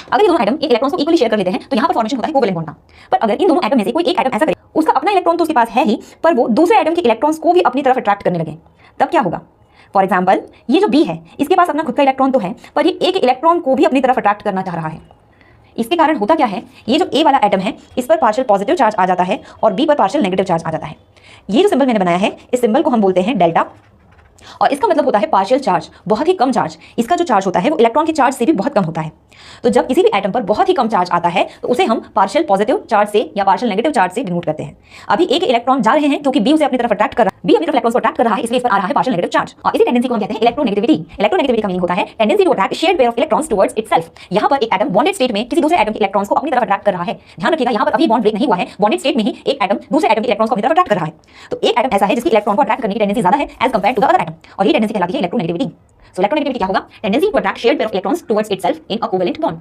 अगर ये दोनों एटम एक इलेक्ट्रॉन्स को इक्वली शेयर कर लेते हैं तो यहाँ पर फॉर्मेशन होता है कोवेलेंट बॉन्ड का। पर अगर इन दोनों एटम में से कोई एक एटम ऐसा करे, उसका अपना इलेक्ट्रॉन तो उसके पास है ही, पर वो दूसरे एटम के इलेक्ट्रॉन्स को भी अपनी तरफ अट्रैक्ट करने लगे, तब क्या होगा? फॉर एग्जाम्पल, ये जो बी है इसके पास अपना खुद का इलेक्ट्रॉन तो है, पर ये एक इलेक्ट्रॉन को भी अपनी तरफ अट्रैक्ट करना चाह रहा है। इसके कारण होता क्या है, ये जो ए वाला एटम है इस पर पार्शियल पॉजिटिव चार्ज आ जाता है और बी पर पार्शियल नेगेटिव चार्ज आ जाता है। ये जो सिंबल मैंने बनाया है, इस सिंबल को हम बोलते हैं डेल्टा, और इसका मतलब होता है पार्शियल चार्ज, बहुत ही कम चार्ज। इसका जो चार्ज होता है वो इलेक्ट्रॉन के चार्ज से भी बहुत कम होता है। तो जब किसी भी एटम पर बहुत ही कम चार्ज आता है तो उसे हम पार्शियल पॉजिटिव चार्ज से या पार्शियल नेगेटिव चार्ज से डिनोट करते हैं। अभी एक इलेक्ट्रॉन जा रहे हैं क्योंकि बी उसे अपनी तरफ अट्रैक्ट कर रहा है, बी अपनी तरफ इलेक्ट्रॉन्स को अट्रैक्ट कर रहा है, इसलिए इस पर आ रहा है पार्शियल नेगेटिव चार्ज, और इसी टेंडेंसी को हम कहते हैं इलेक्ट्रोनेगेटिविटी। इलेक्ट्रोनेगेटिविटी का मीनिंग होता है tendency to attract shared pair of electrons towards itself. यहाँ पर एक एटम बॉन्डेड स्टेट में किसी दूसरे एटम के इलेक्ट्रॉन्स को अपनी तरफ अट्रैक्ट कर रहा है। ध्यान रखिएगा, यहाँ पर अभी बॉन्ड ब्रेक नहीं हुआ है, बॉन्डेड स्टेट में ही एक एटम दूसरे एटम के इलेक्ट्रॉन्स को अपनी तरफ अट्रैक्ट कर रहा है। तो एक एटम ऐसा है जिसकी इलेक्ट्रॉन को अट्रैक्ट करने की टेंडेंसी ज्यादा है as compare to the other atom, और ये टेंडेंसी कहलाती है इलेक्ट्रोनेगेटिविटी। सो इलेक्ट्रोनेगेटिविटी क्या होगा? Tendency to attract shared pair of electrons towards itself in a covalent bond.